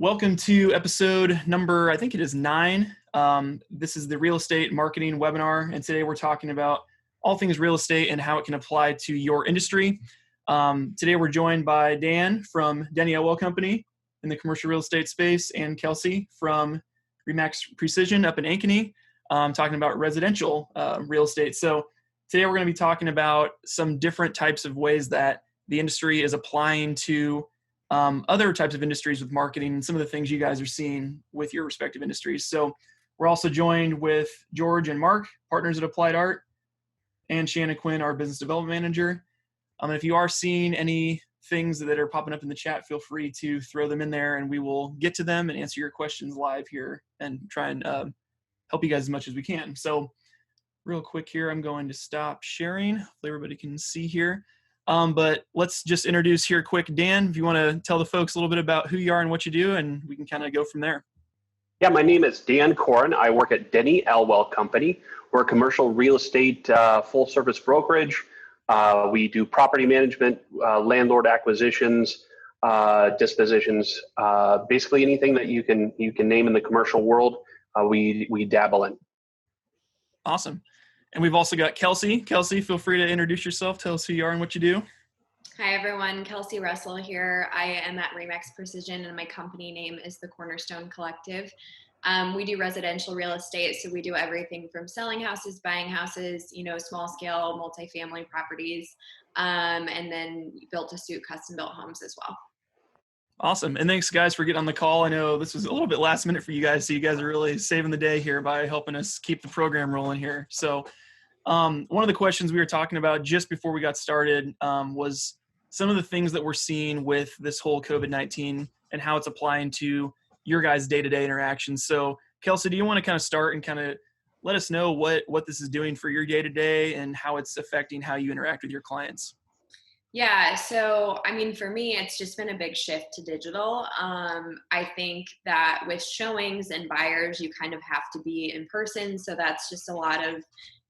Welcome to episode number, I think it is 9. This is the real estate marketing webinar, and today we're talking about all things real estate and how it can apply to your industry. Today we're joined by Dan from Denny Elwell Company in the commercial real estate space, and Kelsey from Remax Precision up in Ankeny, talking about residential real estate. So today we're going to be talking about some different types of ways that the industry is applying to other types of industries with marketing and some of the things you guys are seeing with your respective industries. So we're also joined with George and Mark, partners at Applied Art, and Shannon Quinn, our business development manager. If you are seeing any things that are popping up in the chat, feel free to throw them in there and we will get to them and answer your questions live here and try and help you guys as much as we can. So real quick here, I'm going to stop sharing. Hopefully everybody can see here. But let's just introduce here quick. Dan, if you want to tell the folks a little bit about who you are and what you do, and we can kind of go from there. Yeah, my name is Dan Corron. I work at Denny Elwell Company. We're a commercial real estate full service brokerage. We do property management, landlord acquisitions, dispositions, basically anything that you can name in the commercial world, we dabble in. Awesome. And we've also got Kelsey. Kelsey, feel free to introduce yourself. Tell us who you are and what you do. Hi, everyone. Kelsey Russell here. I am at Remax Precision, and my company name is the Cornerstone Collective. We do residential real estate, so we do everything from selling houses, buying houses, small scale multifamily properties, and then built to suit custom built homes as well. Awesome. And thanks, guys, for getting on the call. I know this was a little bit last minute for you guys, so you guys are really saving the day here by helping us keep the program rolling here. So one of the questions we were talking about just before we got started was some of the things that we're seeing with this whole COVID-19 and how it's applying to your guys' day-to-day interactions. So Kelsey, do you want to kind of start and kind of let us know what this is doing for your day-to-day and how it's affecting how you interact with your clients? Yeah. So, for me, it's just been a big shift to digital. I think that with showings and buyers, you kind of have to be in person. So that's just a lot of,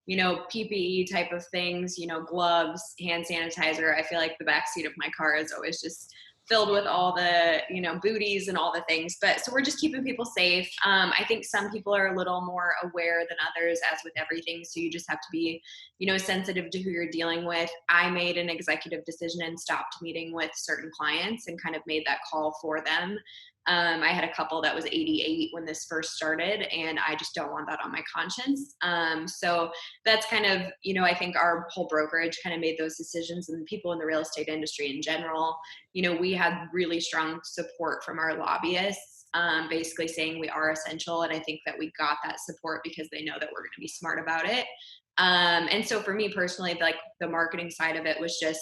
PPE type of things, gloves, hand sanitizer. I feel like the backseat of my car is always just filled with all the, booties and all the things. But so we're just keeping people safe. I think some people are a little more aware than others, as with everything. So you just have to be, sensitive to who you're dealing with. I made an executive decision and stopped meeting with certain clients and kind of made that call for them. I had a couple that was 88 when this first started, and I just don't want that on my conscience. So that's kind of, I think our whole brokerage kind of made those decisions, and people in the real estate industry in general, we had really strong support from our lobbyists, basically saying we are essential. And I think that we got that support because they know that we're going to be smart about it. And so for me personally, like the marketing side of it was just,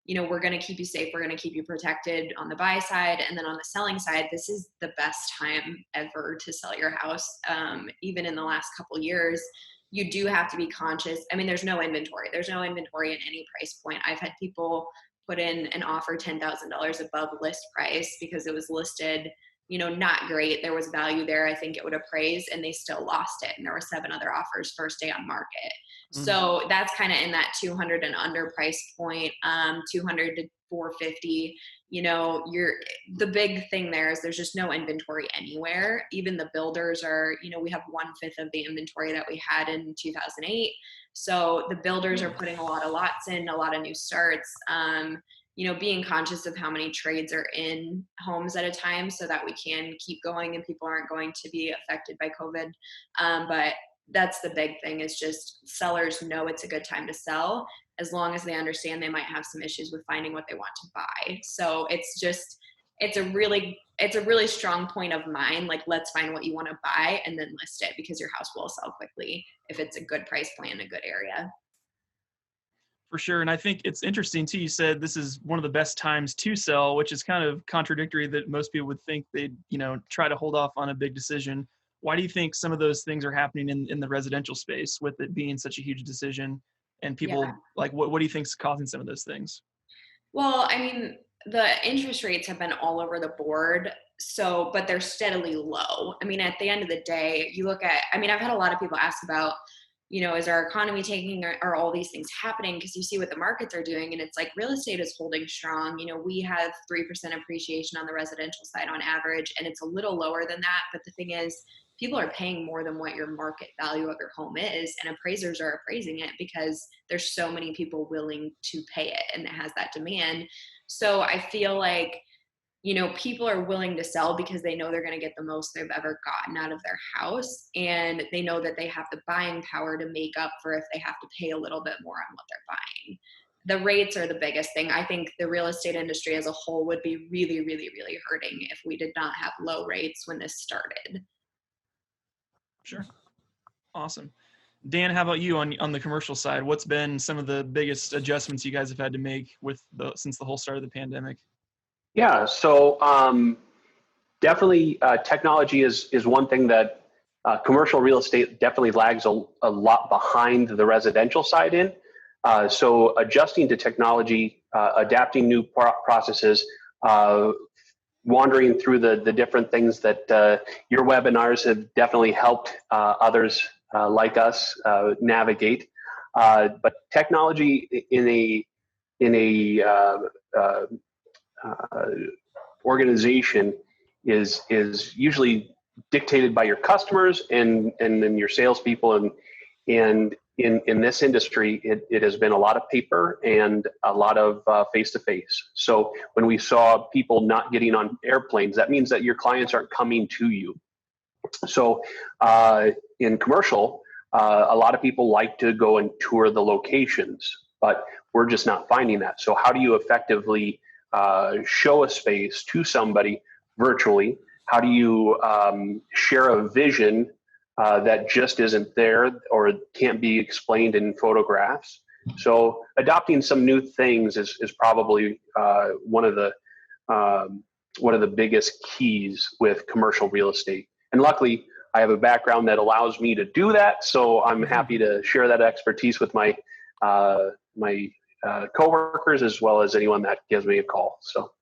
we're going to keep you safe. We're going to keep you protected on the buy side. And then on the selling side, this is the best time ever to sell your house. Even in the last couple of years, you do have to be conscious. There's no inventory. There's no inventory in any price point. I've had people put in an offer $10,000 above list price because it was listed, not great. There was value there. I think it would appraise, and they still lost it. And there were 7 other offers first day on market. So that's kind of in that 200 and under price point, 200 to 450. The big thing there is there's just no inventory anywhere. Even the builders are, we have 1/5 of the inventory that we had in 2008. So the builders are putting a lot of lots in, a lot of new starts. Being conscious of how many trades are in homes at a time so that we can keep going and people aren't going to be affected by COVID. But that's the big thing, is just sellers know it's a good time to sell, as long as they understand they might have some issues with finding what they want to buy. So it's a really strong point of mine. Like, let's find what you want to buy and then list it, because your house will sell quickly if it's a good price point in a good area. For sure. And I think it's interesting too, you said this is one of the best times to sell, which is kind of contradictory that most people would think they'd, try to hold off on a big decision. Why do you think some of those things are happening in the residential space, with it being such a huge decision? And people like, what do you think is causing some of those things? Well, the interest rates have been all over the board. So, but they're steadily low. At the end of the day, you look at, I've had a lot of people ask about, is our economy taking, are all these things happening? Because you see what the markets are doing, and it's like real estate is holding strong. We have 3% appreciation on the residential side on average, and it's a little lower than that. But the thing is, people are paying more than what your market value of your home is, and appraisers are appraising it because there's so many people willing to pay it, and it has that demand. So I feel like, people are willing to sell because they know they're going to get the most they've ever gotten out of their house. And they know that they have the buying power to make up for if they have to pay a little bit more on what they're buying. The rates are the biggest thing. I think the real estate industry as a whole would be really, really, really hurting if we did not have low rates when this started. Sure. Awesome. Dan, how about you on the commercial side? What's been some of the biggest adjustments you guys have had to make since the whole start of the pandemic? Yeah, so definitely technology is one thing that commercial real estate definitely lags a lot behind the residential side in. So adjusting to technology, adapting new processes, wandering through the different things that your webinars have definitely helped others like us navigate. But technology in a organization is usually dictated by your customers and then your salespeople, and in this industry it has been a lot of paper and a lot of face-to-face. So when we saw people not getting on airplanes, that means that your clients aren't coming to you. So in commercial, a lot of people like to go and tour the locations, but we're just not finding that. So how do you effectively show a space to somebody virtually? How do you share a vision that just isn't there or can't be explained in photographs? So adopting some new things is probably one of the biggest keys with commercial real estate. And luckily, I have a background that allows me to do that. So I'm happy to share that expertise with my coworkers, as well as anyone that gives me a call. So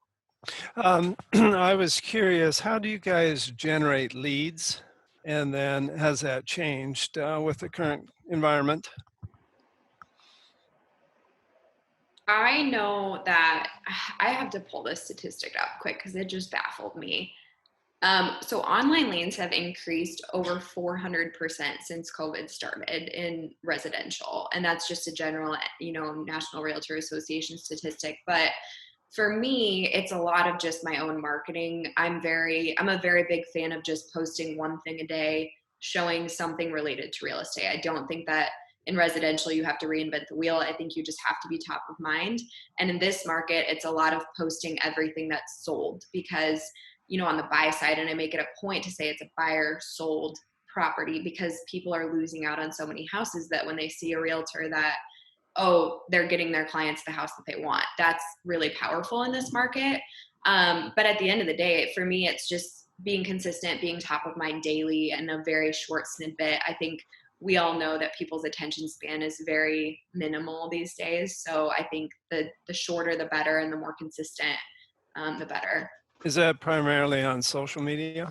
I was curious, how do you guys generate leads? And then has that changed with the current environment? I know that I have to pull this statistic up quick because it just baffled me. So online leads have increased over 400% since COVID started in residential. And that's just a general, National Realtor Association statistic. But for me, it's a lot of just my own marketing. I'm a very big fan of just posting one thing a day, showing something related to real estate. I don't think that in residential you have to reinvent the wheel. I think you just have to be top of mind. And in this market, it's a lot of posting everything that's sold, because on the buy side, and I make it a point to say it's a buyer sold property, because people are losing out on so many houses that when they see a realtor that, they're getting their clients the house that they want. That's really powerful in this market. But at the end of the day, for me, it's just being consistent, being top of mind daily, and a very short snippet. I think we all know that people's attention span is very minimal these days. So I think the shorter, the better, and the more consistent, the better. Is that primarily on social media?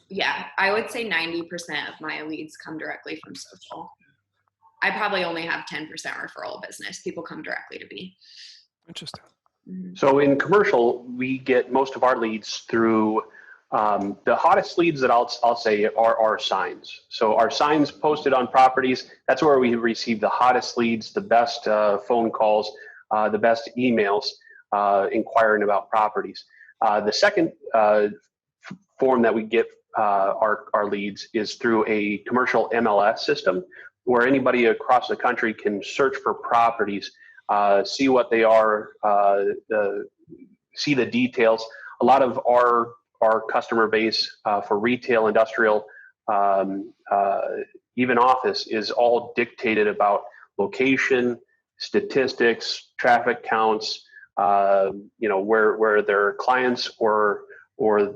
Yeah, I would say 90% of my leads come directly from social. I probably only have 10% referral business. People come directly to me. Interesting. Mm-hmm. So in commercial, we get most of our leads through the hottest leads that I'll say are our signs. So our signs posted on properties, that's where we receive the hottest leads, the best phone calls, the best emails inquiring about properties. The second form that we get our leads is through a commercial MLS system, where anybody across the country can search for properties, see what they are, see the details. A lot of our customer base for retail, industrial, even office is all dictated about location, statistics, traffic counts, where their clients or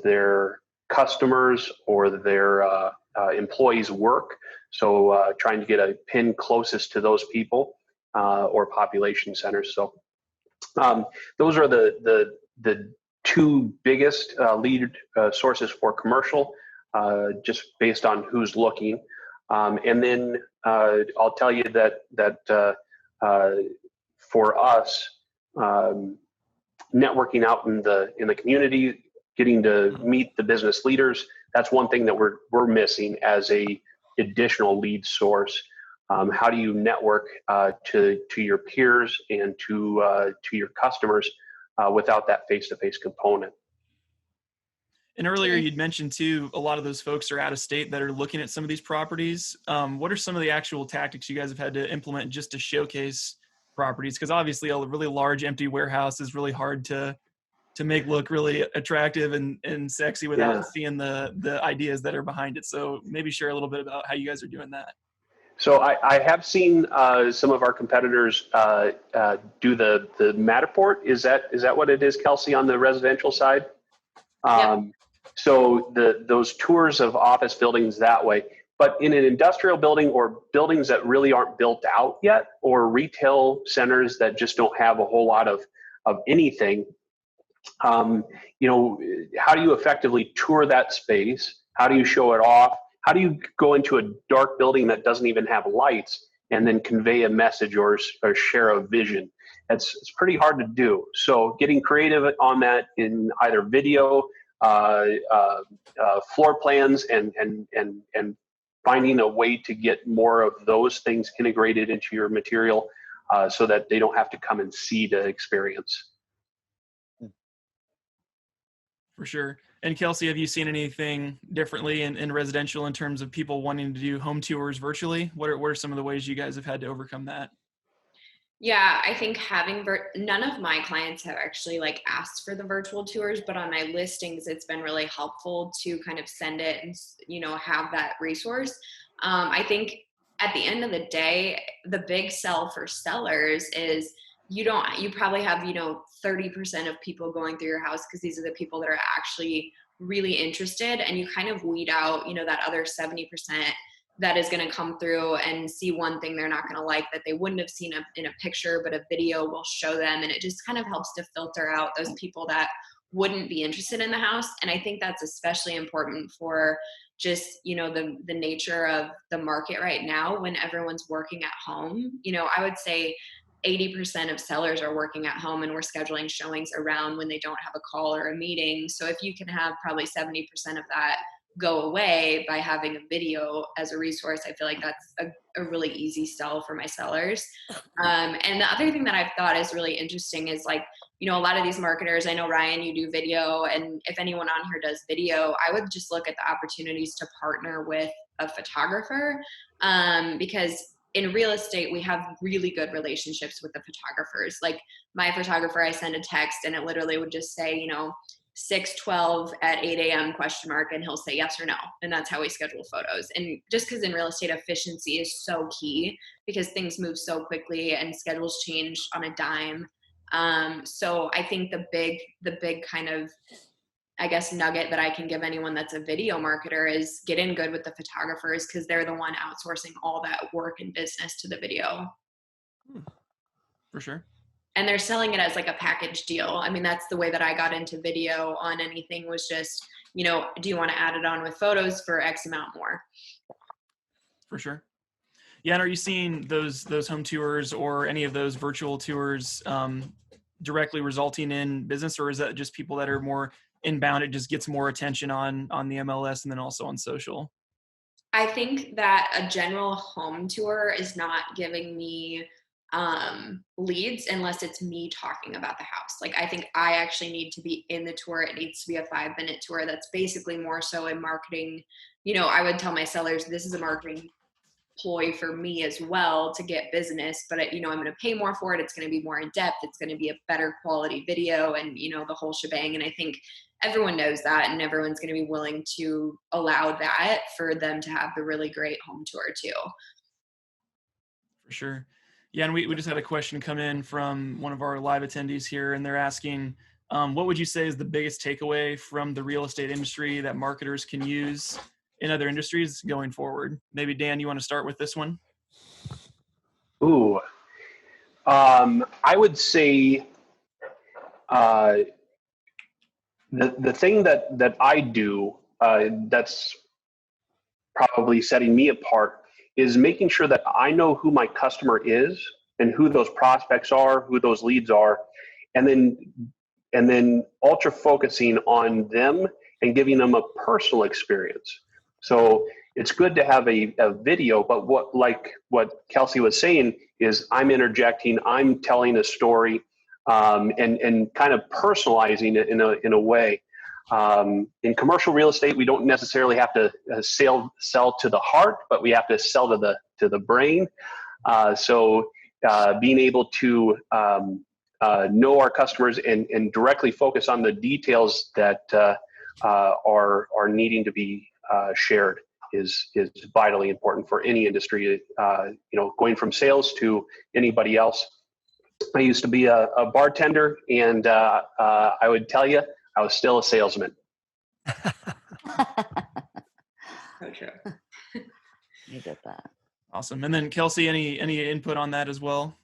their customers or their employees work. So trying to get a pin closest to those people or population centers. So those are the two biggest lead sources for commercial, just based on who's looking. And then I'll tell you that for us, networking out in the community, getting to meet the business leaders, that's one thing that we're missing as a additional lead source. How do you network to your peers and to your customers without that face-to-face component? And earlier you'd mentioned too, a lot of those folks are out of state that are looking at some of these properties. What are some of the actual tactics you guys have had to implement just to showcase properties? Because obviously a really large empty warehouse is really hard to make look really attractive and sexy without seeing the ideas that are behind it. So maybe share a little bit about how you guys are doing that. So I have seen some of our competitors do the Matterport. Is that what it is, Kelsey, on the residential side? So those tours of office buildings that way, but in an industrial building or buildings that really aren't built out yet, or retail centers that just don't have a whole lot of anything, how do you effectively tour that space? How do you show it off? How do you go into a dark building that doesn't even have lights and then convey a message or share a vision? It's pretty hard to do. So getting creative on that in either video, floor plans, and finding a way to get more of those things integrated into your material so that they don't have to come and see the experience. For sure. And Kelsey, have you seen anything differently in residential in terms of people wanting to do home tours virtually? What are some of the ways you guys have had to overcome that? Yeah, I think none of my clients have actually asked for the virtual tours, but on my listings, it's been really helpful to kind of send it and, have that resource. I think at the end of the day, the big sell for sellers is you probably have, 30% of people going through your house because these are the people that are actually really interested, and you kind of weed out, that other 70% that is going to come through and see one thing they're not going to like that they wouldn't have seen in a picture, but a video will show them. And it just kind of helps to filter out those people that wouldn't be interested in the house. And I think that's especially important for just, the nature of the market right now when everyone's working at home. I would say 80% of sellers are working at home, and we're scheduling showings around when they don't have a call or a meeting. So if you can have probably 70% of that go away by having a video as a resource, I feel like that's a really easy sell for my sellers. And the other thing that I've thought is really interesting is a lot of these marketers, I know Ryan, you do video, and if anyone on here does video, I would just look at the opportunities to partner with a photographer, because in real estate, we have really good relationships with the photographers. Like my photographer, I send a text and it literally would just say, 6:12 at 8 a.m. ? And he'll say yes or no. And that's how we schedule photos. And just because in real estate, efficiency is so key because things move so quickly and schedules change on a dime. So I think the big kind of, I guess, nugget that I can give anyone that's a video marketer is get in good with the photographers because they're the one outsourcing all that work and business to the video. For sure. And they're selling it as a package deal. I mean, that's the way that I got into video on anything was just, do you want to add it on with photos for X amount more? For sure. Yeah. And are you seeing those home tours or any of those virtual tours directly resulting in business, or is that just people that are more inbound? It just gets more attention on the MLS and then also on social? I think that a general home tour is not giving me leads unless it's me talking about the house. I think I actually need to be in the tour. It needs to be a 5-minute tour. That's basically more so a marketing, I would tell my sellers, this is a marketing ploy for me as well to get business, but I'm going to pay more for it. It's going to be more in depth. It's going to be a better quality video and, the whole shebang. And I think everyone knows that, and everyone's going to be willing to allow that for them to have the really great home tour too. For sure. Yeah. And we just had a question come in from one of our live attendees here, and they're asking, what would you say is the biggest takeaway from the real estate industry that marketers can use in other industries going forward? Maybe Dan, you want to start with this one? Ooh, I would say the thing that I do that's probably setting me apart is making sure that I know who my customer is and who those prospects are, who those leads are, and then ultra focusing on them and giving them a personal experience. So it's good to have a video, but what Kelsey was saying is I'm interjecting, I'm telling a story, and kind of personalizing it in a way. In commercial real estate, we don't necessarily have to sell to the heart, but we have to sell to the brain. So being able to know our customers and directly focus on the details that are needing to be shared is vitally important for any industry. Going from sales to anybody else. I used to be a bartender, and I would tell you, I was still a salesman. So true. You get that. Awesome. And then Kelsey, any input on that as well?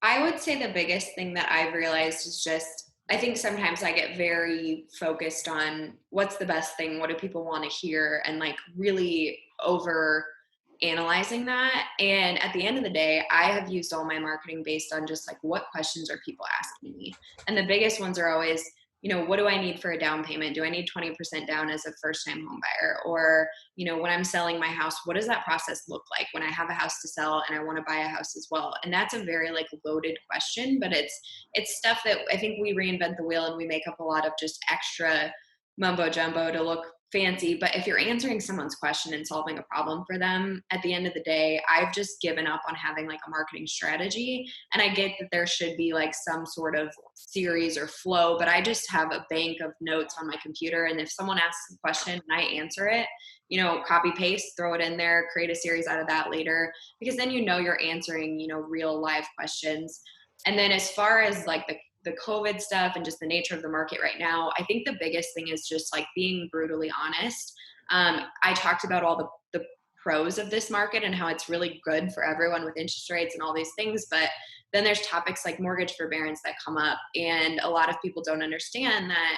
I would say the biggest thing that I've realized is just, I think sometimes I get very focused on what's the best thing, what do people want to hear, and like really over analyzing that. And at the end of the day, I have used all my marketing based on just like, what questions are people asking me? And the biggest ones are always, what do I need for a down payment? Do I need 20% down as a first time home buyer? Or, when I'm selling my house, what does that process look like when I have a house to sell and I want to buy a house as well? And that's a very like loaded question, but it's stuff that I think we reinvent the wheel and we make up a lot of just extra mumbo jumbo to look fancy. But if you're answering someone's question and solving a problem for them, at the end of the day, I've just given up on having like a marketing strategy. And I get that there should be like some sort of series or flow, but I just have a bank of notes on my computer. And if someone asks a question and I answer it, copy paste, throw it in there, create a series out of that later, because then you're answering, real live questions. And then as far as like the COVID stuff and just the nature of the market right now, I think the biggest thing is just like being brutally honest. I talked about all the pros of this market and how it's really good for everyone with interest rates and all these things. But then there's topics like mortgage forbearance that come up. And a lot of people don't understand that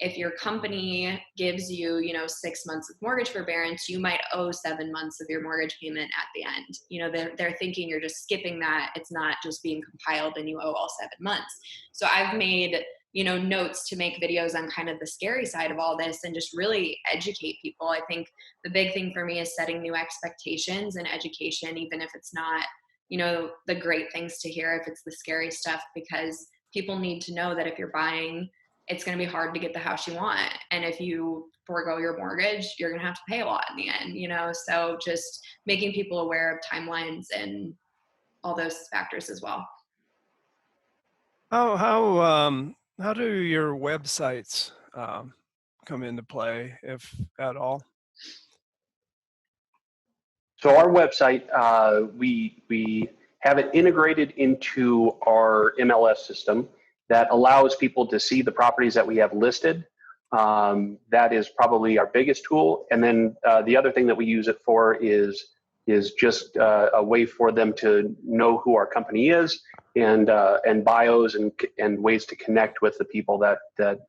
if your company gives you, 6 months of mortgage forbearance, you might owe 7 months of your mortgage payment at the end. They're thinking you're just skipping that. It's not just being compiled and you owe all 7 months. So I've made, notes to make videos on kind of the scary side of all this and just really educate people. I think the big thing for me is setting new expectations and education, even if it's not, the great things to hear, if it's the scary stuff, because people need to know that if you're buying, it's going to be hard to get the house you want. And if you forego your mortgage, you're going to have to pay a lot in the end, so just making people aware of timelines and all those factors as well. How do your websites come into play, if at all? So our website, we have it integrated into our MLS system that allows people to see the properties that we have listed. That is probably our biggest tool. And then the other thing that we use it for is just a way for them to know who our company is, and bios and ways to connect with the people that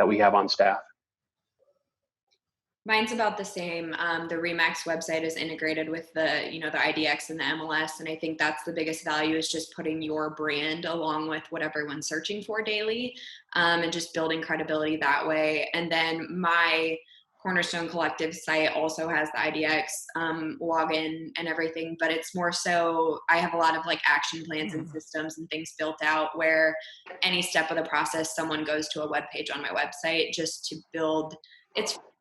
we have on staff. Mine's about the same. The Remax website is integrated with the IDX and the MLS. And I think that's the biggest value, is just putting your brand along with what everyone's searching for daily, and just building credibility that way. And then my Cornerstone Collective site also has the IDX login and everything, but it's more so I have a lot of like action plans and systems and things built out where any step of the process, someone goes to a web page on my website just to build.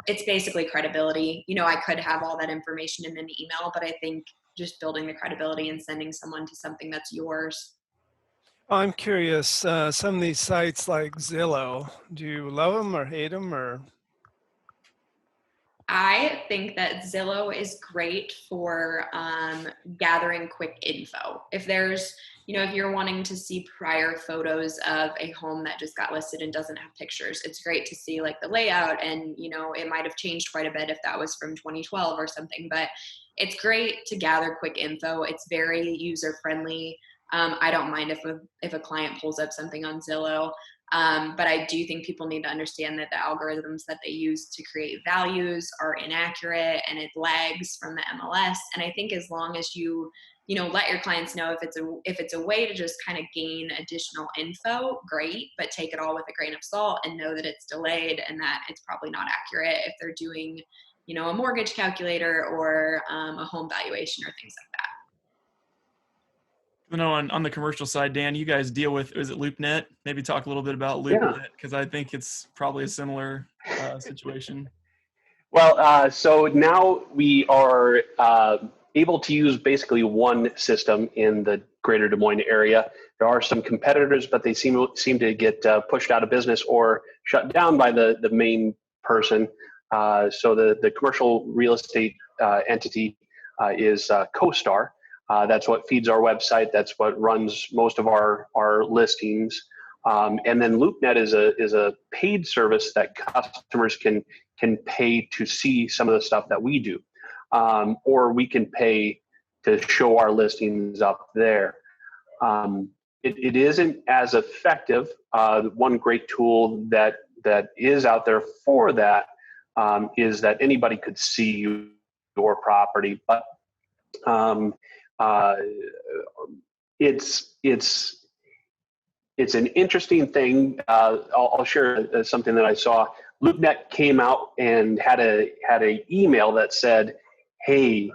It's basically credibility. I could have all that information in an email, but I think just building the credibility and sending someone to something that's yours. I'm curious, some of these sites like Zillow, do you love them or hate them, or? I think that Zillow is great for gathering quick info. If there's, if you're wanting to see prior photos of a home that just got listed and doesn't have pictures, it's great to see like the layout, and, it might have changed quite a bit if that was from 2012 or something, but it's great to gather quick info. It's very user friendly. I don't mind if a client pulls up something on Zillow. But I do think people need to understand that the algorithms that they use to create values are inaccurate and it lags from the MLS. And I think as long as you let your clients know if it's a way to just kind of gain additional info, great, but take it all with a grain of salt and know that it's delayed and that it's probably not accurate if they're doing, a mortgage calculator or a home valuation or things like that. I know on the commercial side, Dan, you guys deal with, is it Loopnet? Maybe talk a little bit about Loopnet, because I think it's probably a similar situation. Well, so now we are able to use basically one system in the greater Des Moines area. There are some competitors, but they seem to get pushed out of business or shut down by the main person. So the commercial real estate entity is CoStar. That's what feeds our website. That's what runs most of our listings. And then Loopnet is a paid service that customers can pay to see some of the stuff that we do, or we can pay to show our listings up there. It isn't as effective. One great tool that is out there for that is that anybody could see your property, but it's an interesting thing. I'll share something that I saw. Loopnet came out and had a email that said, "Hey,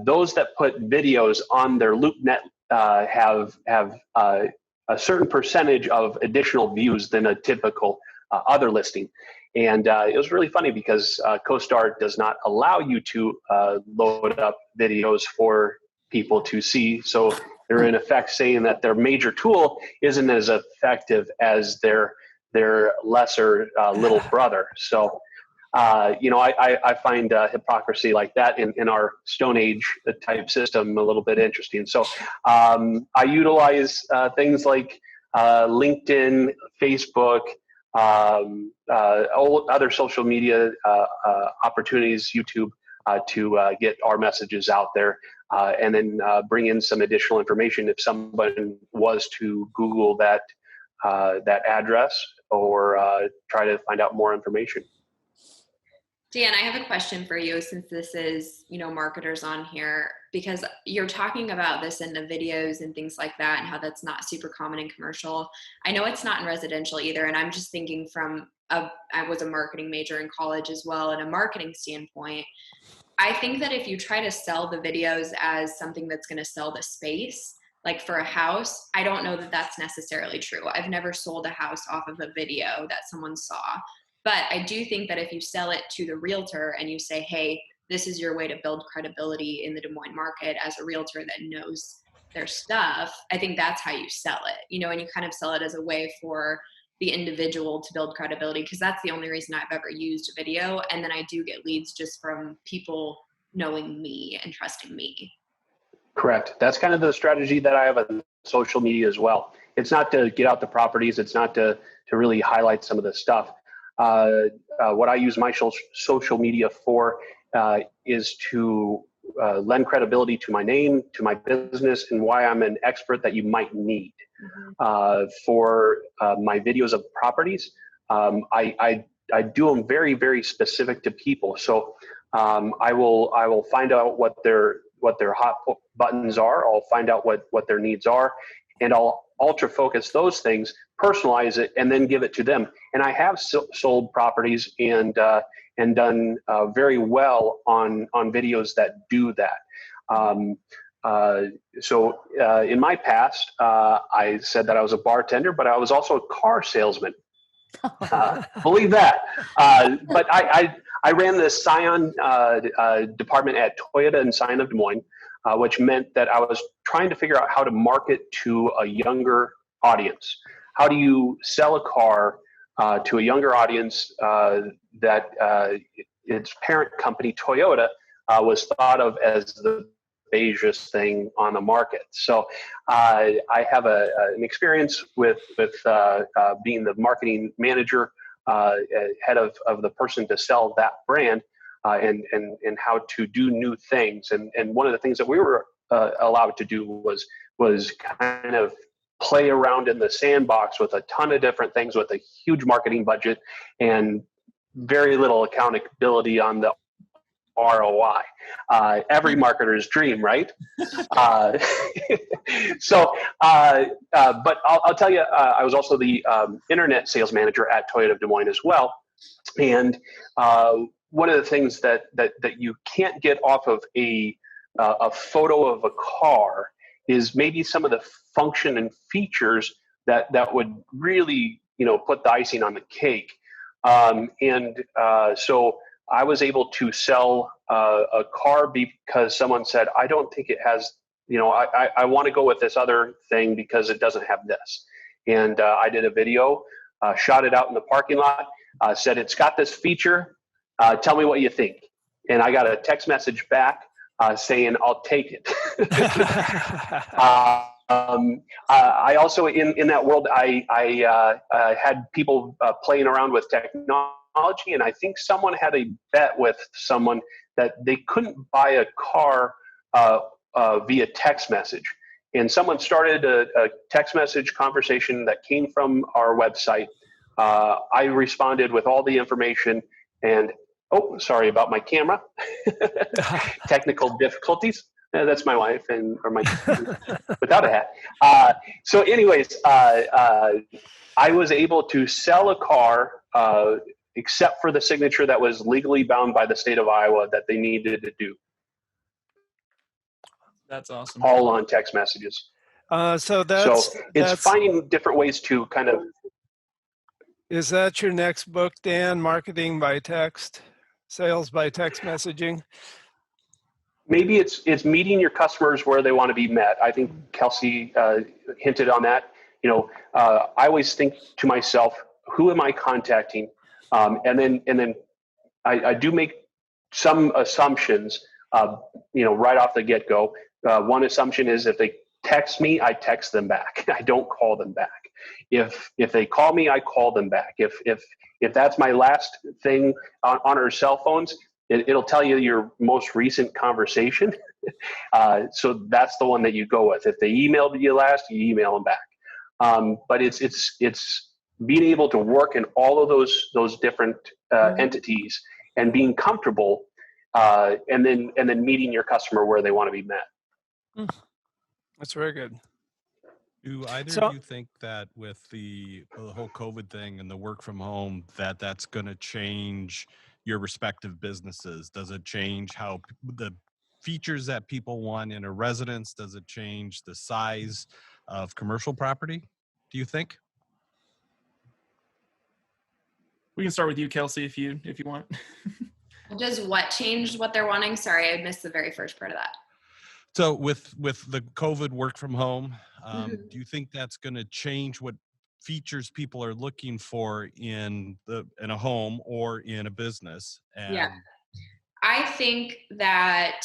those that put videos on their Loopnet have a certain percentage of additional views than a typical other listing." And it was really funny because CoStar does not allow you to load up videos for people to see. So they're in effect saying that their major tool isn't as effective as their lesser little brother. So, I find hypocrisy like that in our Stone Age type system a little bit interesting. So I utilize things like LinkedIn, Facebook, other social media opportunities, YouTube, to get our messages out there, and then bring in some additional information if someone was to Google that address or try to find out more information. Dan, I have a question for you, since this is, marketers on here, because you're talking about this in the videos and things like that and how that's not super common in commercial. I know it's not in residential either. And I'm just thinking I was a marketing major in college as well, and a marketing standpoint, I think that if you try to sell the videos as something that's going to sell the space, like for a house, I don't know that that's necessarily true. I've never sold a house off of a video that someone saw. But I do think that if you sell it to the realtor and you say, hey, this is your way to build credibility in the Des Moines market as a realtor that knows their stuff, I think that's how you sell it, and you kind of sell it as a way for the individual to build credibility, because that's the only reason I've ever used video. And then I do get leads just from people knowing me and trusting me. Correct. That's kind of the strategy that I have on social media as well. It's not to get out the properties. It's not to really highlight some of the stuff. What I use my social media for is to lend credibility to my name, to my business, and why I'm an expert that you might need. For my videos of properties, I do them very, very specific to people. So I will find out what their hot buttons are. I'll find out what their needs are, and I'll ultra focus those things, personalize it, and then give it to them. And I have sold properties and done very well on videos that do that. So in my past, I said that I was a bartender, but I was also a car salesman. Believe that. But I ran the Scion department at Toyota and Scion of Des Moines, which meant that I was trying to figure out how to market to a younger audience. How do you sell a car to a younger audience that its parent company, Toyota, was thought of as the beigest thing on the market? So I have an experience with being the marketing manager, head of the person to sell that brand, and how to do new things. And one of the things that we were allowed to do was kind of play around in the sandbox with a ton of different things with a huge marketing budget and very little accountability on the ROI. Every marketer's dream, right? But I'll tell you, I was also the internet sales manager at Toyota of Des Moines as well. And one of the things that you can't get off of a photo of a car is maybe some of the function and features that would really, put the icing on the cake. So I was able to sell a car because someone said, I don't think it has, I want to go with this other thing because it doesn't have this. And I did a video, shot it out in the parking lot, said, it's got this feature. Tell me what you think. And I got a text message back saying, I'll take it. I also, in that world, I had people playing around with technology, and I think someone had a bet with someone that they couldn't buy a car via text message. And someone started a text message conversation that came from our website. I responded with all the information, and oh, sorry about my camera. Technical difficulties. That's my wife, or my without a hat. So, anyways, I was able to sell a car, except for the signature that was legally bound by the state of Iowa that they needed to do. That's awesome. All on text messages. So it's finding different ways to kind of. Is that your next book, Dan? Marketing by text, sales by text messaging? Maybe it's meeting your customers where they want to be met. I think Kelsey hinted on that. I always think to myself, who am I contacting? And then I do make some assumptions, right off the get-go. One assumption is if they text me, I text them back. I don't call them back. If they call me, I call them back. If that's my last thing on our cell phones, it'll tell you your most recent conversation. So that's the one that you go with. If they emailed you last, you email them back. But it's being able to work in all of those different entities and being comfortable, and then meeting your customer where they want to be met. That's very good. Do either of you think that with the whole COVID thing and the work from home, that's going to change your respective businesses? Does it change how the features that people want in a residence? Does it change the size of commercial property, do you think? We can start with you, Kelsey, if you want. Does what change what they're wanting? Sorry, I missed the very first part of that. So with the COVID work from home, do you think that's going to change what features people are looking for in a home or in a business? Yeah, I think that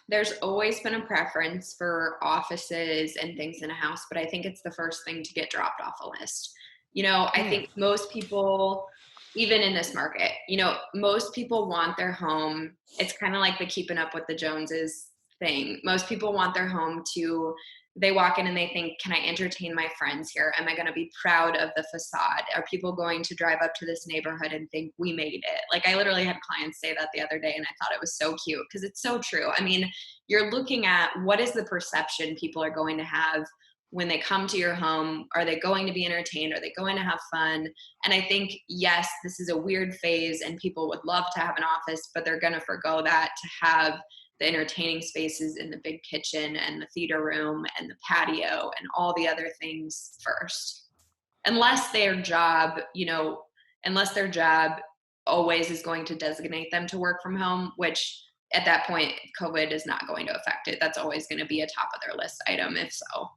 there's always been a preference for offices and things in a house, but I think it's the first thing to get dropped off a list. I think most people, even in this market, most people want their home. It's kind of like the keeping up with the Joneses thing. Most people want their home they walk in and they think, can I entertain my friends here? Am I going to be proud of the facade? Are people going to drive up to this neighborhood and think we made it? Like, I literally had clients say that the other day, and I thought it was so cute because it's so true. I mean, you're looking at what is the perception people are going to have when they come to your home. Are they going to be entertained? Are they going to have fun? And I think, yes, this is a weird phase and people would love to have an office, but they're going to forgo that to have the entertaining spaces in the big kitchen and the theater room and the patio and all the other things first. Unless their job always is going to designate them to work from home, which at that point, COVID is not going to affect it. That's always going to be a top of their list item, if so.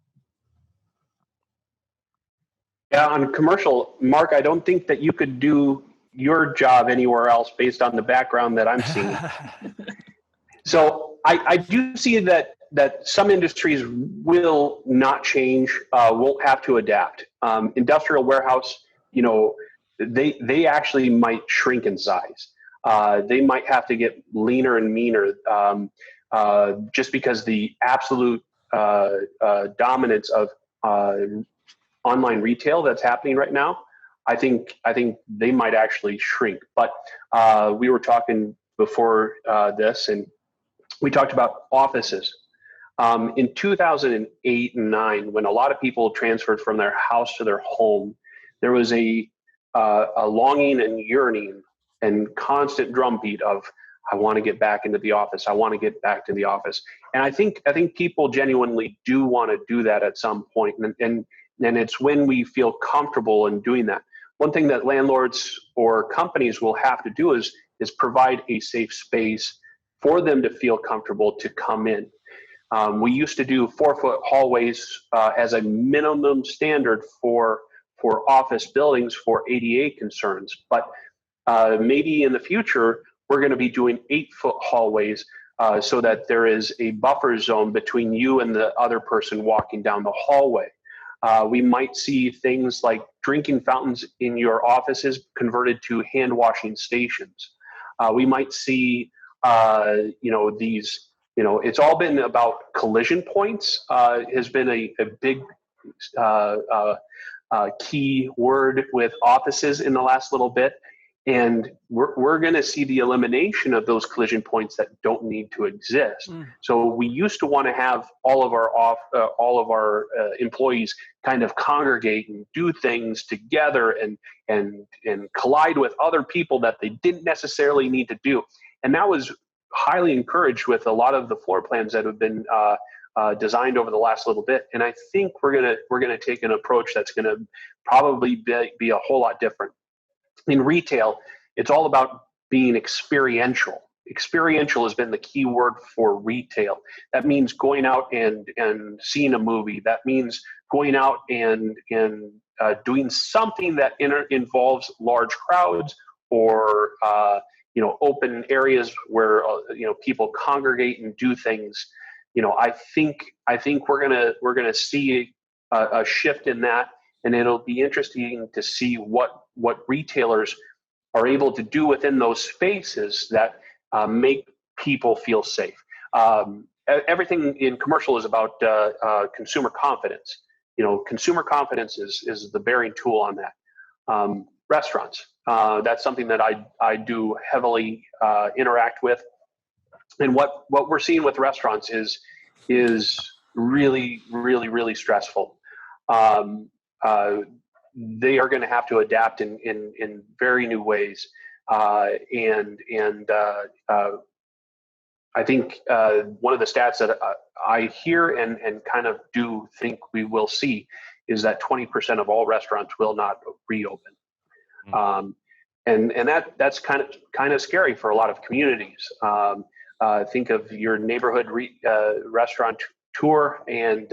Yeah, on commercial, Mark, I don't think that you could do your job anywhere else based on the background that I'm seeing. So I do see that some industries will not change, won't have to adapt. Industrial warehouse, they actually might shrink in size. They might have to get leaner and meaner, just because the absolute dominance of online retail that's happening right now, I think they might actually shrink. But we were talking before this, and we talked about offices. In 2008 and 9, when a lot of people transferred from their house to their home, there was a longing and yearning and constant drumbeat of, I want to get back into the office. I want to get back to the office. And I think people genuinely do want to do that at some point. And it's when we feel comfortable in doing that. One thing that landlords or companies will have to do is provide a safe space for them to feel comfortable to come in. We used to do 4-foot hallways as a minimum standard for office buildings for ADA concerns. But maybe in the future, we're going to be doing 8-foot hallways so that there is a buffer zone between you and the other person walking down the hallway. We might see things like drinking fountains in your offices converted to hand washing stations. We might see, these, it's all been about collision points, has been a big key word with offices in the last little bit. And we're going to see the elimination of those collision points that don't need to exist. So we used to want to have all of our employees kind of congregate and do things together and collide with other people that they didn't necessarily need to do. And that was highly encouraged with a lot of the floor plans that have been designed over the last little bit. And I think we're gonna take an approach that's going to probably be a whole lot different. In retail, it's all about being experiential. Experiential has been the key word for retail. That means going out and seeing a movie. That means going out and doing something that involves large crowds or open areas where people congregate and do things. I think we're gonna see a shift in that. And it'll be interesting to see what retailers are able to do within those spaces that make people feel safe. Everything in commercial is about consumer confidence. Consumer confidence is the bearing tool on that. Restaurants, that's something that I do heavily interact with. And what we're seeing with restaurants is really, really, really stressful. They are going to have to adapt in very new ways. I think one of the stats that I hear and kind of do think we will see is that 20% of all restaurants will not reopen. And that's kind of scary for a lot of communities. Think of your neighborhood restaurant tour and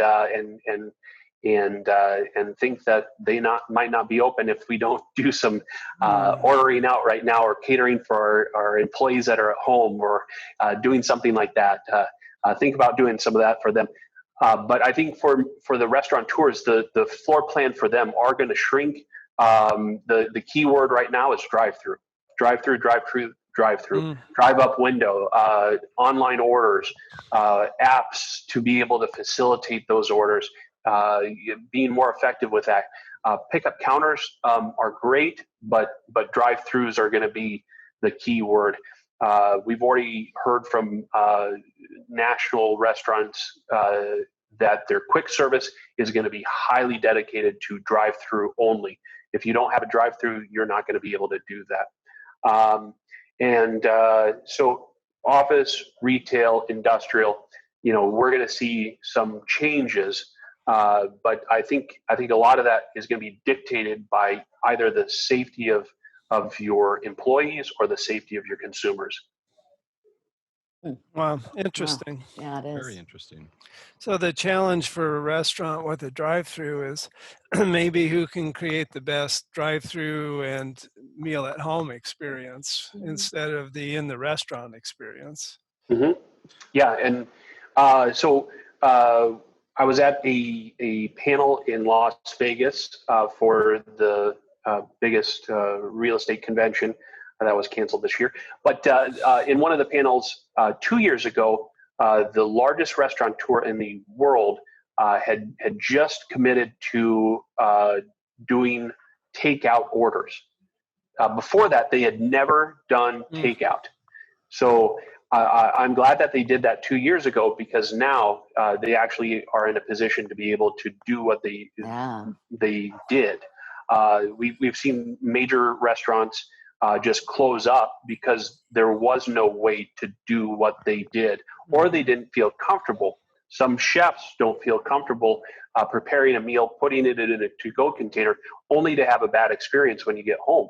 think that they might not be open if we don't do some ordering out right now or catering for our employees that are at home or doing something like that. Think about doing some of that for them. But I think for the restaurateurs, the floor plan for them are going to shrink. The key word right now is drive-through, drive-up window, online orders, apps to be able to facilitate those orders. Being more effective with that. Pickup counters are great, but drive-throughs are going to be the key word. We've already heard from national restaurants that their quick service is going to be highly dedicated to drive-through only. If you don't have a drive-through, you're not going to be able to do that. So office, retail, industrial, we're going to see some changes. But I think a lot of that is going to be dictated by either the safety of your employees or the safety of your consumers. Wow, interesting. Wow. Yeah, it is. Very interesting. So the challenge for a restaurant with a drive-through is maybe who can create the best drive-through and meal at home experience instead of the in the restaurant experience. Mm-hmm. Yeah, and so I was at a panel in Las Vegas for the biggest real estate convention that was canceled this year. But in one of the panels 2 years ago, the largest restaurateur in the world had just committed to doing takeout orders. Before that, they had never done takeout. So I'm glad that they did that 2 years ago, because now they actually are in a position to be able to do what they did. We've seen major restaurants just close up because there was no way to do what they did, or they didn't feel comfortable. Some chefs don't feel comfortable preparing a meal, putting it in a to-go container, only to have a bad experience when you get home.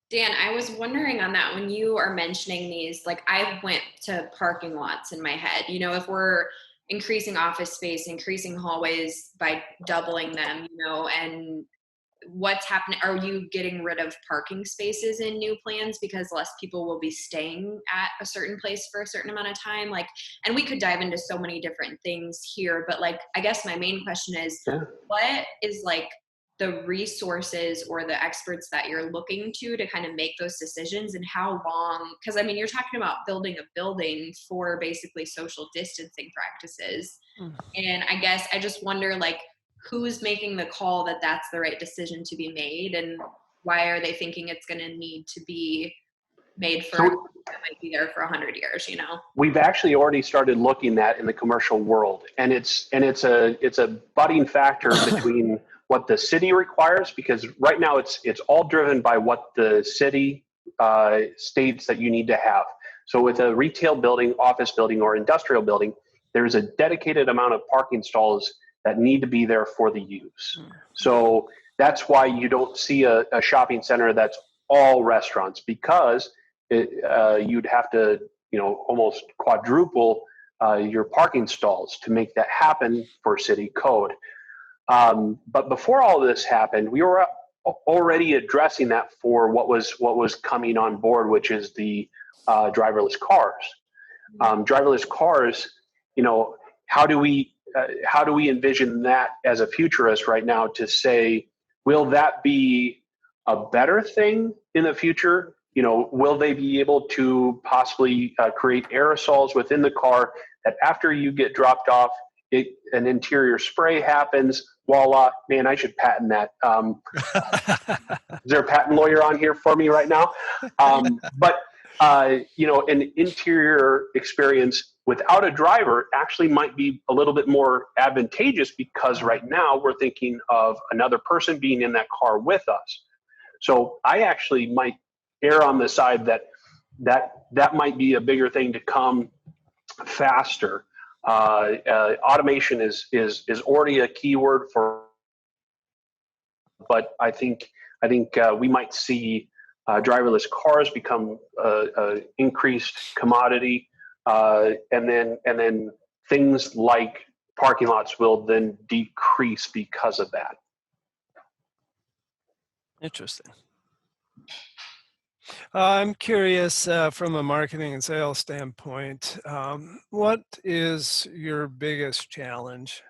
Dan, I was wondering on that, when you are mentioning these, like I went to parking lots in my head, you know, if we're increasing office space, increasing hallways by doubling them, you know, and what's happening? Are you getting rid of parking spaces in new plans because less people will be staying at a certain place for a certain amount of time? Like, and we could dive into so many different things here, but like, I guess my main question is, what is like the resources or the experts that you're looking to kind of make those decisions, and how long? Because I mean, you're talking about building a building for basically social distancing practices. And I guess I just wonder, like, who's making the call that that's the right decision to be made, and why are they thinking it's going to need to be made for that might be there for 100 years, you know? We've actually already started looking at in the commercial world, and it's a budding factor between what the city requires, because right now it's all driven by what the city states that you need to have. So with a retail building, office building, or industrial building, there's a dedicated amount of parking stalls that need to be there for the use. So that's why you don't see a shopping center that's all restaurants, because you'd have to, you know, almost quadruple your parking stalls to make that happen for city code. But before all this happened, we were already addressing that for what was coming on board, which is the driverless cars. Driverless cars, you know, how do we envision that as a futurist right now to say, will that be a better thing in the future? You know, will they be able to possibly create aerosols within the car that after you get dropped off, an interior spray happens? Voila, man, I should patent that. Is there a patent lawyer on here for me right now? But you know, an interior experience without a driver actually might be a little bit more advantageous, because right now we're thinking of another person being in that car with us. So I actually might err on the side that might be a bigger thing to come faster. Automation is already a keyword for, but I think we might see driverless cars become increased commodity, and then things like parking lots will then decrease because of that. Interesting. I'm curious from a marketing and sales standpoint, what is your biggest challenge?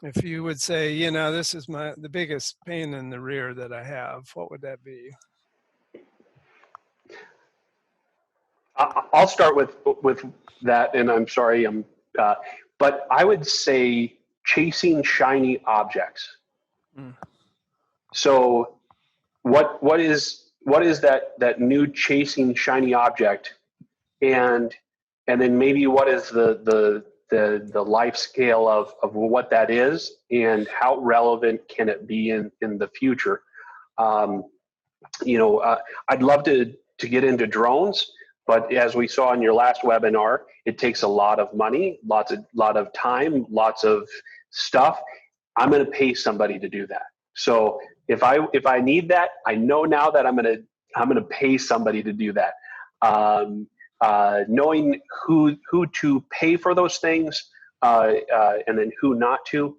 If you would say, you know, this is the biggest pain in the rear that I have, what would that be? I'll start with that, and I'm sorry, but I would say chasing shiny objects. So what is that new chasing shiny object, and then maybe what is the life scale of what that is, and how relevant can it be in the future? You know, I'd love to get into drones, but as we saw in your last webinar, it takes a lot of money, lot of time, lots of stuff. I'm going to pay somebody to do that. So if I need that, I know now that I'm going to pay somebody to do that. Knowing who to pay for those things, and then who not to,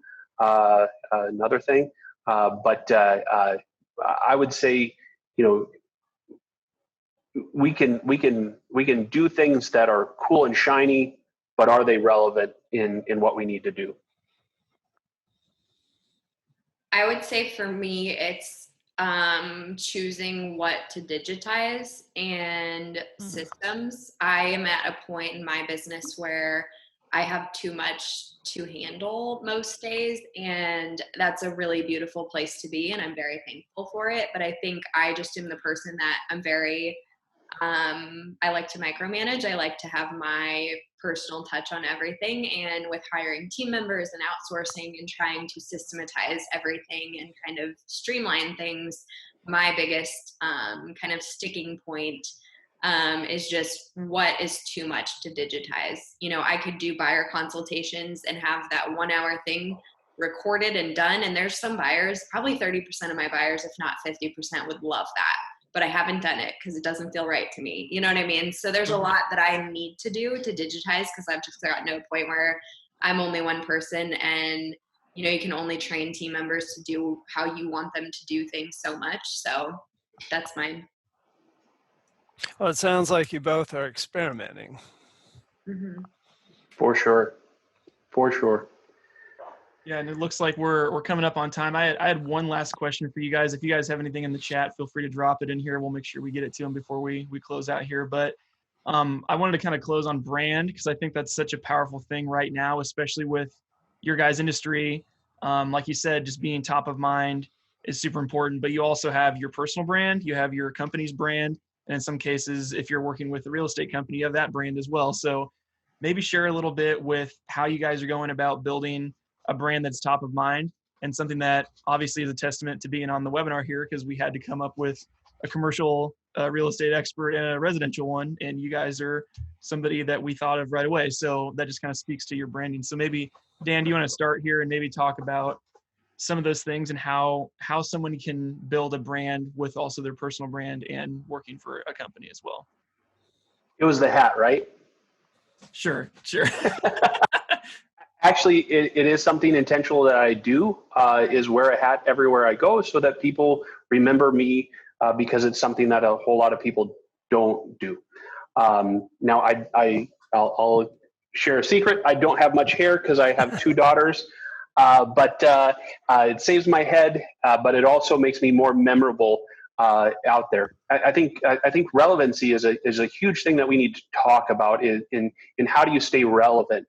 another thing. But I would say, you know, we can do things that are cool and shiny, but are they relevant in what we need to do? I would say for me, it's choosing what to digitize and systems. I am at a point in my business where I have too much to handle most days, and that's a really beautiful place to be, and I'm very thankful for it. But I think I just am the person that I'm very I like to micromanage. I like to have my personal touch on everything. And with hiring team members and outsourcing and trying to systematize everything and kind of streamline things, my biggest kind of sticking point is just what is too much to digitize. You know, I could do buyer consultations and have that 1 hour thing recorded and done. And there's some buyers, probably 30% of my buyers, if not 50%, would love that. But I haven't done it because it doesn't feel right to me. You know what I mean? So there's a lot that I need to do to digitize, because I've just gotten to a point where I'm only one person, and you know, you can only train team members to do how you want them to do things so much. So that's mine. Well, it sounds like you both are experimenting. Mm-hmm. For sure. For sure. Yeah, and it looks like we're coming up on time. I had one last question for you guys. If you guys have anything in the chat, feel free to drop it in here. We'll make sure we get it to them before we close out here. But I wanted to kind of close on brand, because I think that's such a powerful thing right now, especially with your guys' industry. Like you said, just being top of mind is super important. But you also have your personal brand, you have your company's brand, and in some cases, if you're working with a real estate company, you have that brand as well. So maybe share a little bit with how you guys are going about building a brand that's top of mind, and something that obviously is a testament to being on the webinar here, because we had to come up with a commercial real estate expert and a residential one, and you guys are somebody that we thought of right away. So that just kind of speaks to your branding. So maybe Dan, do you want to start here and maybe talk about some of those things and how someone can build a brand with also their personal brand and working for a company as well? It was the hat, right? Sure. Actually, it is something intentional that I do, is wear a hat everywhere I go so that people remember me, because it's something that a whole lot of people don't do. Now, I'll share a secret. I don't have much hair because I have 2 daughters, but it saves my head, but it also makes me more memorable out there. I think relevancy is a huge thing that we need to talk about in how do you stay relevant.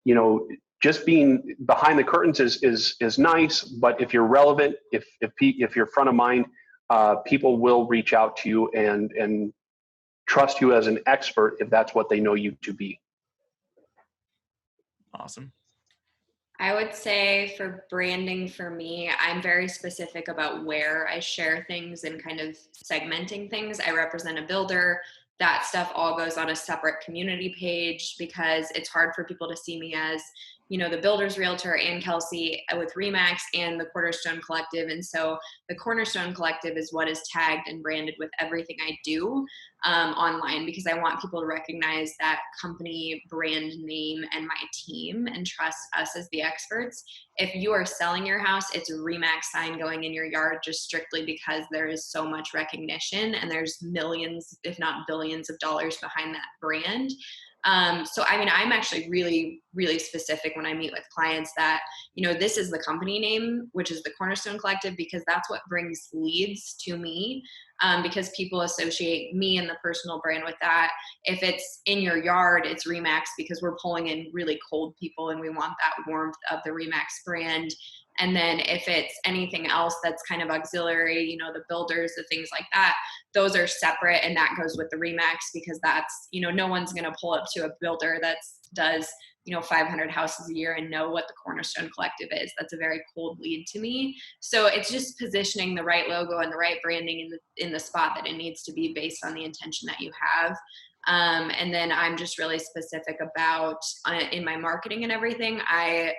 You know, just being behind the curtains is nice, but if you're relevant, if you're front of mind, people will reach out to you and trust you as an expert if that's what they know you to be. Awesome. I would say for branding for me, I'm very specific about where I share things and kind of segmenting things. I represent a builder. That stuff all goes on a separate community page, because it's hard for people to see me as, you know, the builder's realtor and Kelsey with Remax and the Cornerstone Collective. And so the Cornerstone Collective is what is tagged and branded with everything I do online, because I want people to recognize that company brand name and my team and trust us as the experts. If you are selling your house, it's a Remax sign going in your yard, just strictly because there is so much recognition and there's millions, if not billions of dollars behind that brand. So, I mean, I'm actually really, really specific when I meet with clients that, you know, this is the company name, which is the Cornerstone Collective, because that's what brings leads to me, because people associate me and the personal brand with that. If it's in your yard, it's Remax, because we're pulling in really cold people and we want that warmth of the Remax brand. And then if it's anything else that's kind of auxiliary, you know, the builders, the things like that, those are separate, and that goes with the Remax, because that's, you know, no one's going to pull up to a builder that does, you know, 500 houses a year and know what the Cornerstone Collective is. That's a very cold lead to me. So it's just positioning the right logo and the right branding in the spot that it needs to be based on the intention that you have. And then I'm just really specific about in my marketing and everything. I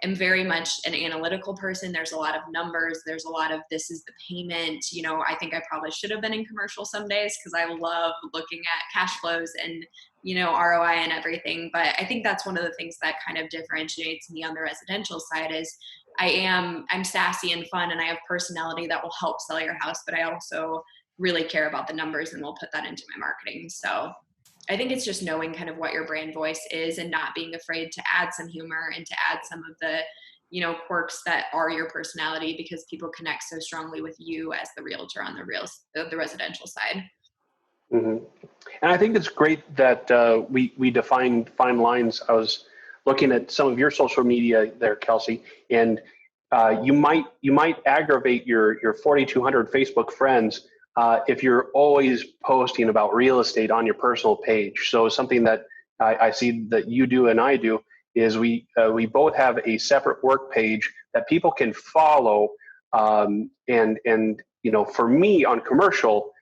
am very much an analytical person. There's a lot of numbers. There's a lot of, this is the payment. You know, I think I probably should have been in commercial some days, because I love looking at cash flows and, you know, ROI and everything. But I think that's one of the things that kind of differentiates me on the residential side is I'm sassy and fun, and I have personality that will help sell your house, but I also really care about the numbers and will put that into my marketing. So I think it's just knowing kind of what your brand voice is and not being afraid to add some humor and to add some of the, you know, quirks that are your personality, because people connect so strongly with you as the realtor on the residential side. Mm-hmm. And I think it's great that we define fine lines. I was looking at some of your social media there, Kelsey, and you might aggravate your 4,200 Facebook friends if you're always posting about real estate on your personal page. So something that I see that you do and I do is we both have a separate work page that people can follow. And for me on commercial,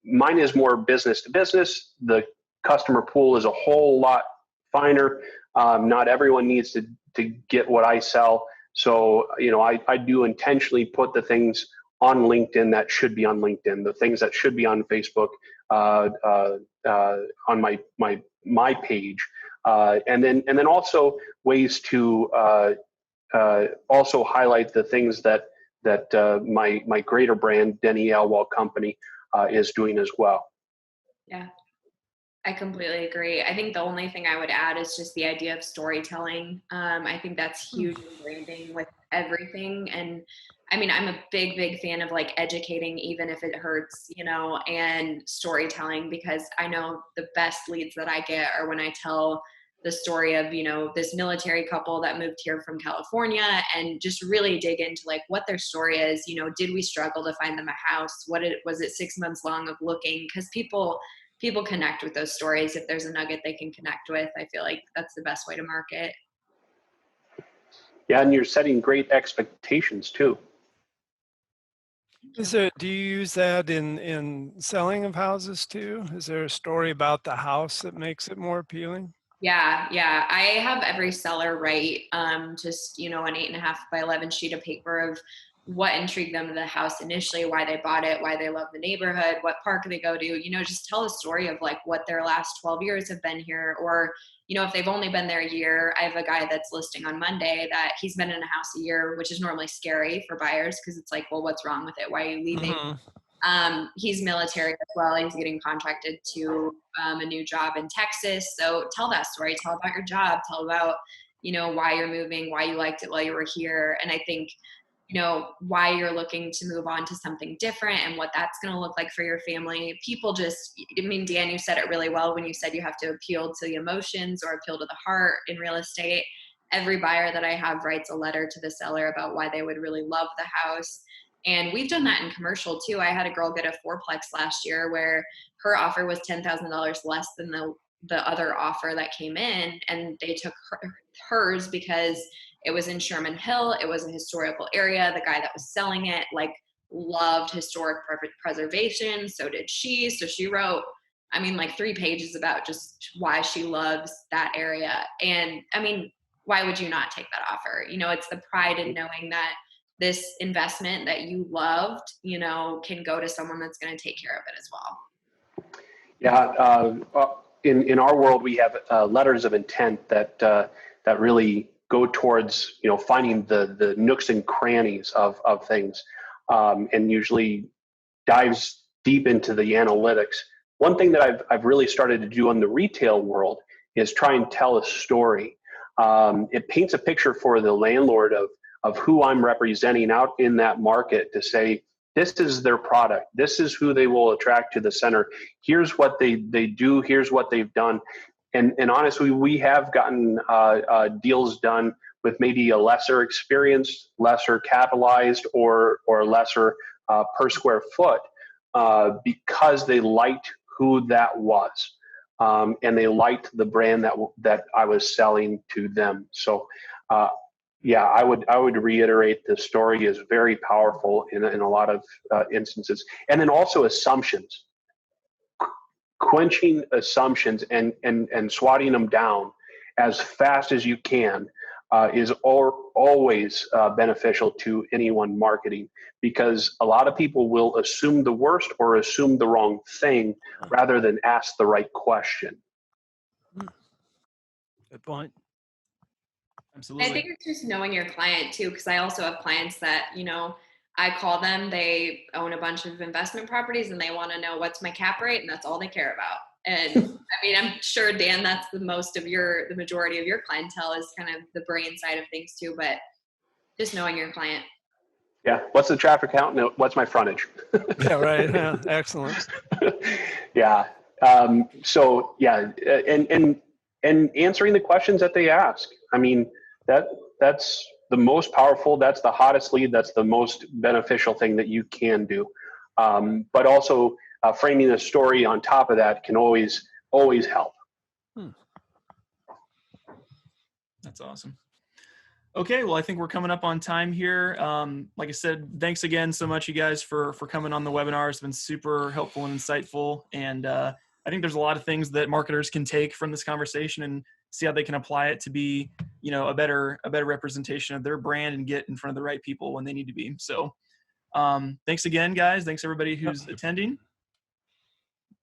mine is more business to business. The customer pool is a whole lot finer. Not everyone needs to get what I sell. So, I do intentionally put the things on LinkedIn that should be on LinkedIn, the things that should be on Facebook, on my page. And then also ways to also highlight the things that my greater brand, Denny Elwell Company, is doing as well. Yeah, I completely agree. I think the only thing I would add is just the idea of storytelling. I think that's huge in branding with everything. And I mean, I'm a big fan of like educating, even if it hurts, and storytelling, because I know the best leads that I get are when I tell the story of, this military couple that moved here from California, and just really dig into like what their story is. Did we struggle to find them a house? Was it 6 months long of looking? Because people connect with those stories. If there's a nugget they can connect with, I feel like that's the best way to market. Yeah, and you're setting great expectations too. Do you use that in selling of houses too? Is there a story about the house that makes it more appealing? Yeah. I have every seller write just, an 8.5 by 11 sheet of paper of what intrigued them to the house initially, why they bought it, why they love the neighborhood, what park they go to, just tell a story of like what their last 12 years have been here. Or, if they've only been there a year. I have a guy that's listing on Monday that he's been in a house a year, which is normally scary for buyers because it's like, well, what's wrong with it? Why are you leaving? Mm-hmm. He's military as well. He's getting contracted to a new job in Texas. So tell that story. Tell about your job. Tell about, why you're moving, why you liked it while you were here. And I think, why you're looking to move on to something different and what that's going to look like for your family. People Dan, you said it really well when you said you have to appeal to the emotions or appeal to the heart in real estate. Every buyer that I have writes a letter to the seller about why they would really love the house. And we've done that in commercial too. I had a girl get a fourplex last year where her offer was $10,000 less than the other offer that came in. And they took hers because it was in Sherman Hill. It was a historical area. The guy that was selling it, loved historic preservation. So did she. So she wrote, 3 pages about just why she loves that area. And why would you not take that offer? It's the pride in knowing that this investment that you loved, can go to someone that's going to take care of it as well. Yeah. In our world, we have letters of intent that really go towards, finding the nooks and crannies of things, and usually dives deep into the analytics. One thing that I've really started to do in the retail world is try and tell a story. It paints a picture for the landlord of who I'm representing out in that market to say, this is their product. This is who they will attract to the center. Here's what they do. Here's what they've done. And honestly, we have gotten deals done with maybe a lesser experienced, lesser capitalized, or lesser per square foot because they liked who that was. And they liked the brand that I was selling to them. So, yeah, I would reiterate the story is very powerful in a lot of instances. And then also assumptions, quenching assumptions and swatting them down as fast as you can is always beneficial to anyone marketing, because a lot of people will assume the worst or assume the wrong thing rather than ask the right question. Good point. Absolutely. I think it's just knowing your client too, because I also have clients that, I call them, they own a bunch of investment properties and they want to know what's my cap rate, and that's all they care about. And I'm sure, Dan, that's the majority of your clientele is kind of the brain side of things too, but just knowing your client. Yeah. What's the traffic count? No, what's my frontage? Yeah, right. Yeah, excellent. Yeah. So yeah, and answering the questions that they ask. I mean, that's the most powerful. That's the hottest lead. That's the most beneficial thing that you can do. But also framing the story on top of that can always help. That's awesome. Okay, well, I think we're coming up on time here. Like I said, thanks again so much, you guys, for coming on the webinar. It's been super helpful and insightful. And I think there's a lot of things that marketers can take from this conversation and see how they can apply it to be, a better representation of their brand and get in front of the right people when they need to be. So thanks again, guys. Thanks everybody who's attending.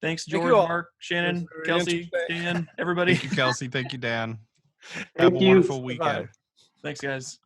Thanks, George, Mark, Shannon, Kelsey, Dan, everybody. Thank you, Kelsey. Thank you, Dan. Thank Have a you. wonderful weekend. Bye. Thanks, guys.